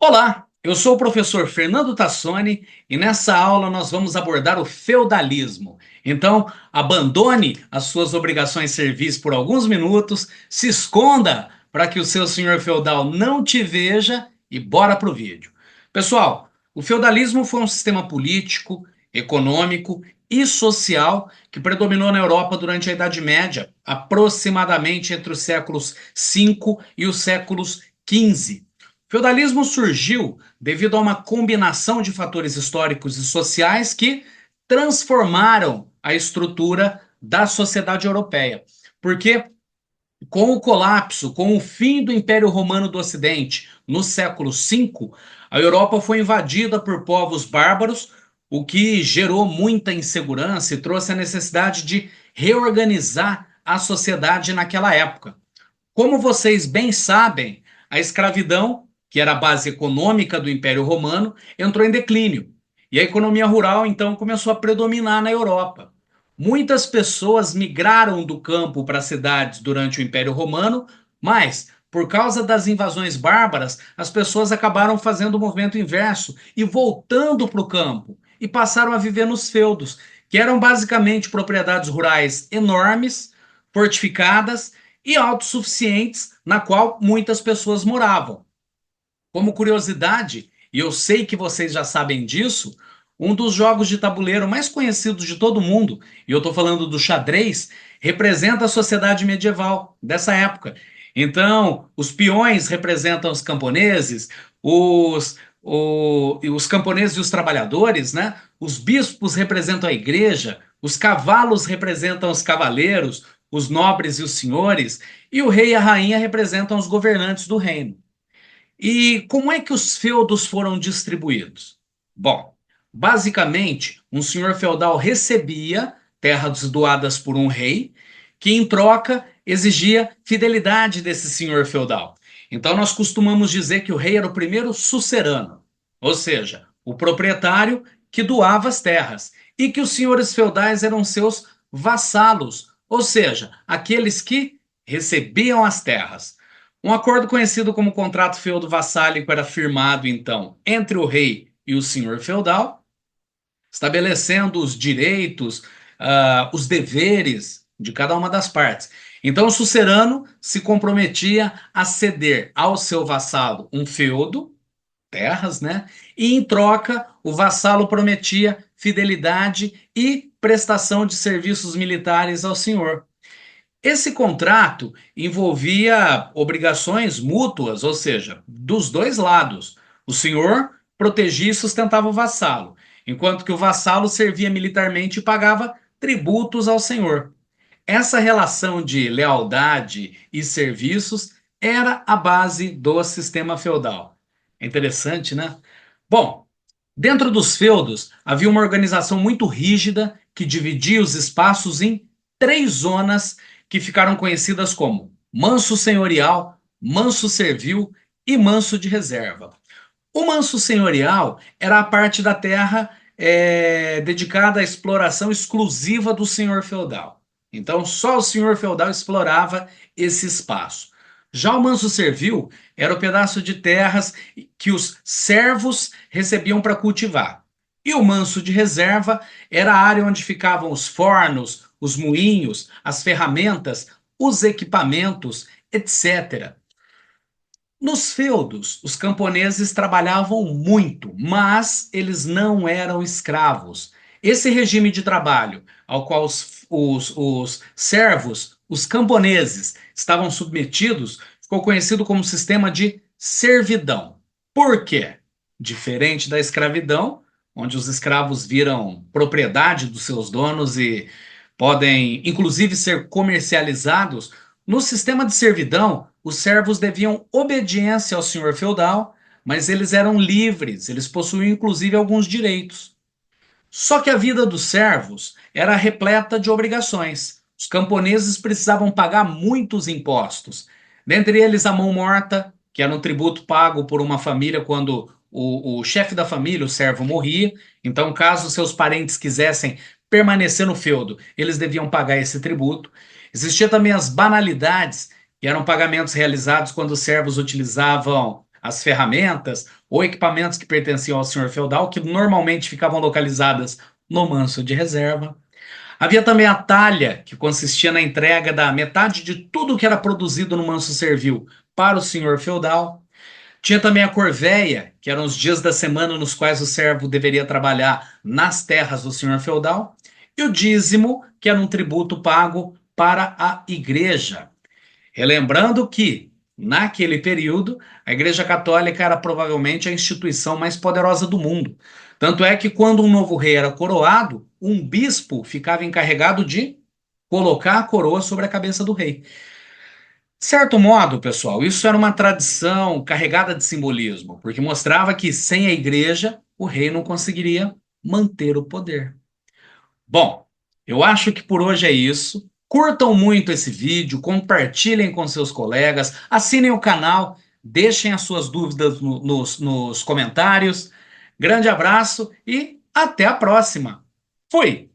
Olá, eu sou o professor Fernando Tassoni e nessa aula nós vamos abordar o feudalismo. Então, abandone as suas obrigações civis por alguns minutos, se esconda para que o seu senhor feudal não te veja e bora pro vídeo. Pessoal, o feudalismo foi um sistema político, econômico e social que predominou na Europa durante a Idade Média, aproximadamente entre os séculos V e os séculos XV. O feudalismo surgiu devido a uma combinação de fatores históricos e sociais que transformaram a estrutura da sociedade europeia. Porque com o colapso, com o fim do Império Romano do Ocidente no século V, a Europa foi invadida por povos bárbaros, o que gerou muita insegurança e trouxe a necessidade de reorganizar a sociedade naquela época. Como vocês bem sabem, a escravidão, que era a base econômica do Império Romano, entrou em declínio. E a economia rural, então, começou a predominar na Europa. Muitas pessoas migraram do campo para as cidades durante o Império Romano, mas, por causa das invasões bárbaras, as pessoas acabaram fazendo o movimento inverso e voltando para o campo e passaram a viver nos feudos, que eram basicamente propriedades rurais enormes, fortificadas e autossuficientes, na qual muitas pessoas moravam. Como curiosidade, e eu sei que vocês já sabem disso, um dos jogos de tabuleiro mais conhecidos de todo mundo, e eu estou falando do xadrez, representa a sociedade medieval dessa época. Então, os peões representam os camponeses, os camponeses e os trabalhadores, né? Os bispos representam a igreja, os cavalos representam os cavaleiros, os nobres e os senhores, e o rei e a rainha representam os governantes do reino. E como é que os feudos foram distribuídos? Bom, basicamente, um senhor feudal recebia terras doadas por um rei, que em troca exigia fidelidade desse senhor feudal. Então nós costumamos dizer que o rei era o primeiro sucerano, ou seja, o proprietário que doava as terras, e que os senhores feudais eram seus vassalos, ou seja, aqueles que recebiam as terras. Um acordo conhecido como contrato feudo-vassálico era firmado, então, entre o rei e o senhor feudal, estabelecendo os direitos, os deveres de cada uma das partes. Então, o sucerano se comprometia a ceder ao seu vassalo um feudo, terras, né? E em troca, o vassalo prometia fidelidade e prestação de serviços militares ao senhor. Esse contrato envolvia obrigações mútuas, ou seja, dos dois lados. O senhor protegia e sustentava o vassalo, enquanto que o vassalo servia militarmente e pagava tributos ao senhor. Essa relação de lealdade e serviços era a base do sistema feudal. É interessante, né? Bom, dentro dos feudos havia uma organização muito rígida que dividia os espaços em três zonas que ficaram conhecidas como manso senhorial, manso servil e manso de reserva. O manso senhorial era a parte da terra dedicada à exploração exclusiva do senhor feudal. Então, só o senhor feudal explorava esse espaço. Já o manso servil era o pedaço de terras que os servos recebiam para cultivar. E o manso de reserva era a área onde ficavam os fornos, os moinhos, as ferramentas, os equipamentos, etc. Nos feudos, os camponeses trabalhavam muito, mas eles não eram escravos. Esse regime de trabalho, ao qual os servos, os camponeses, estavam submetidos, ficou conhecido como sistema de servidão. Por quê? Diferente da escravidão, onde os escravos viram propriedade dos seus donos e podem, inclusive, ser comercializados, no sistema de servidão, os servos deviam obediência ao senhor feudal, mas eles eram livres, eles possuíam inclusive alguns direitos. Só que a vida dos servos era repleta de obrigações. Os camponeses precisavam pagar muitos impostos, dentre eles a mão morta, que era um tributo pago por uma família quando o chefe da família, o servo, morria. Então, caso seus parentes quisessem permanecer no feudo, eles deviam pagar esse tributo. Existia também as banalidades, que eram pagamentos realizados quando os servos utilizavam as ferramentas ou equipamentos que pertenciam ao senhor feudal, que normalmente ficavam localizadas no manso de reserva. Havia também a talha, que consistia na entrega da metade de tudo que era produzido no manso servil para o senhor feudal. Tinha também a corveia, que eram os dias da semana nos quais o servo deveria trabalhar nas terras do senhor feudal, e o dízimo, que era um tributo pago para a igreja. Relembrando que, naquele período, a Igreja Católica era provavelmente a instituição mais poderosa do mundo. Tanto é que, quando um novo rei era coroado, um bispo ficava encarregado de colocar a coroa sobre a cabeça do rei. De certo modo, pessoal, isso era uma tradição carregada de simbolismo, porque mostrava que sem a igreja o rei não conseguiria manter o poder. Bom, eu acho que por hoje é isso. Curtam muito esse vídeo, compartilhem com seus colegas, assinem o canal, deixem as suas dúvidas nos comentários. Grande abraço e até a próxima. Fui!